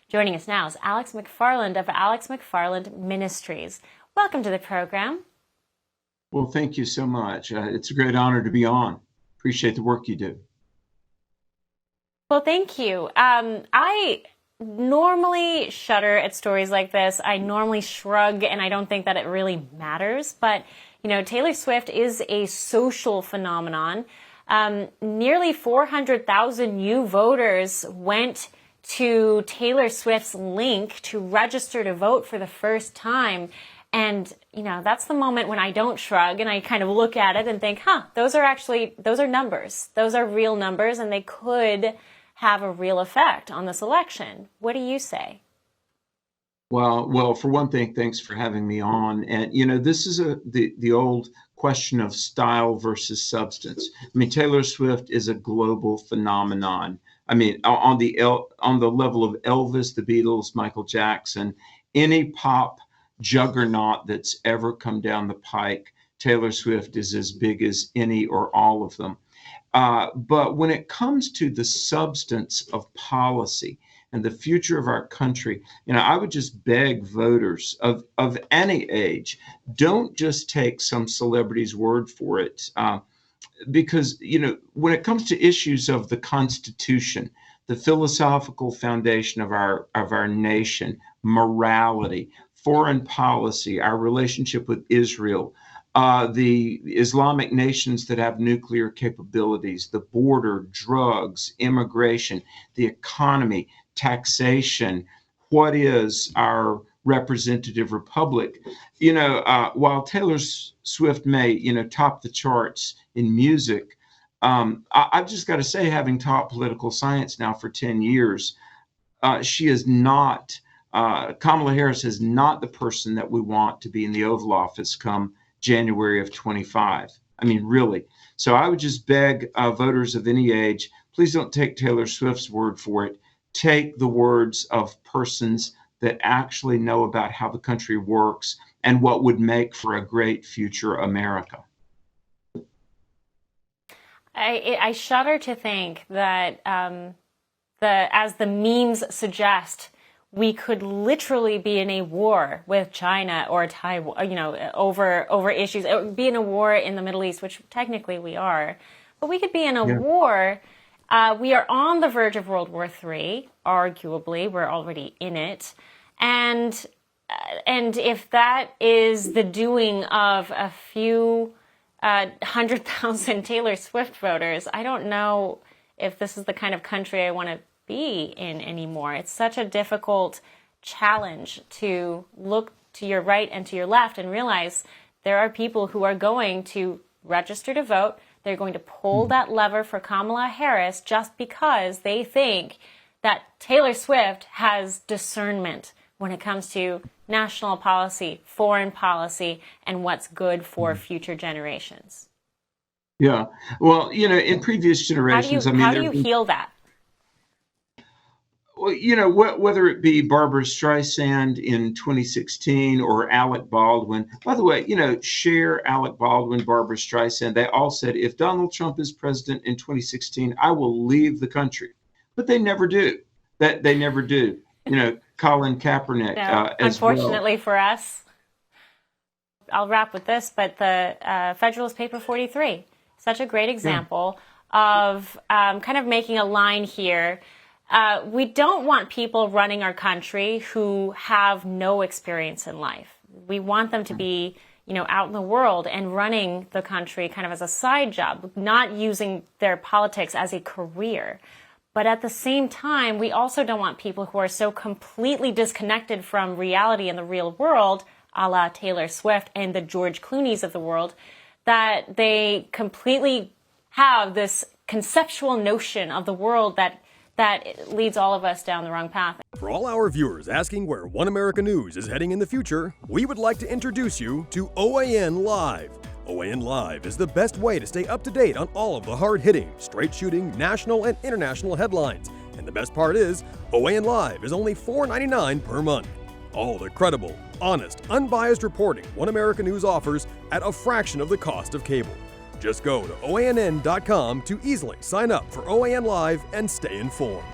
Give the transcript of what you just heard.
Joining us now is Alex McFarland of Alex McFarland Ministries. Welcome to the program. Well, thank you so much. It's a great honor to be on. Appreciate the work you do. Well, thank you. I normally shudder at stories like this. I normally shrug, and I don't think that it really matters. But, you know, Taylor Swift is a social phenomenon. Nearly 400,000 new voters went to Taylor Swift's link to register to vote for the first time. And, you know, that's the moment when I don't shrug and I kind of look at it and think, those are numbers. Those are real numbers, and they could have a real effect on this election. What do you say? Well, for one thing, thanks for having me on. And, you know, this is the old question of style versus substance. I mean, Taylor Swift is a global phenomenon. I mean, on the level of Elvis, the Beatles, Michael Jackson, any pop juggernaut that's ever come down the pike, Taylor Swift is as big as any or all of them. But when it comes to the substance of policy and the future of our country, you know, I would just beg voters of any age, don't just take some celebrity's word for it. Because, you know, when it comes to issues of the Constitution, the philosophical foundation of our nation, morality, foreign policy, our relationship with Israel, the Islamic nations that have nuclear capabilities, the border, drugs, immigration, the economy, taxation, what is our representative republic? You know, while Taylor Swift may, you know, top the charts in music, I've just got to say, having taught political science now for 10 years, she is not, Kamala Harris is not the person that we want to be in the Oval Office come January of 25. I mean, really. So I would just beg voters of any age, please don't take Taylor Swift's word for it. Take the words of persons that actually know about how the country works and what would make for a great future America. I shudder to think that as the memes suggest, we could literally be in a war with China or Taiwan, you know, over issues. It would be in a war in the Middle East, which technically we are, but we could be in a war. We are on the verge of World War III, arguably. We're already in it. And if that is the doing of a few 100,000 Taylor Swift voters, I don't know if this is the kind of country I want to be in anymore. It's such a difficult challenge to look to your right and to your left and realize there are people who are going to register to vote. They're going to pull that lever for Kamala Harris just because they think that Taylor Swift has discernment when it comes to national policy, foreign policy, and what's good for future generations. Yeah. Well, you know, in previous generations, how do you heal that? Well, you know, whether it be Barbara Streisand in 2016 or Alec Baldwin, by the way, you know, Cher, Alec Baldwin, Barbara Streisand, they all said, if Donald Trump is president in 2016, I will leave the country. But they never do. They never do. You know, Colin Kaepernick. No, unfortunately for us. I'll wrap with this, but the Federalist Paper 43, such a great example of kind of making a line here. We don't want people running our country who have no experience in life. We want them to be, you know, out in the world and running the country kind of as a side job, not using their politics as a career. But at the same time, we also don't want people who are so completely disconnected from reality in the real world, a la Taylor Swift and the George Clooney's of the world, that they completely have this conceptual notion of the world that leads all of us down the wrong path. For all our viewers asking where One America News is heading in the future, we would like to introduce you to OAN Live. OAN Live is the best way to stay up to date on all of the hard-hitting, straight-shooting, national and international headlines. And the best part is, OAN Live is only $4.99 per month. All the credible, honest, unbiased reporting One America News offers at a fraction of the cost of cable. Just go to OANN.com to easily sign up for OAN Live and stay informed.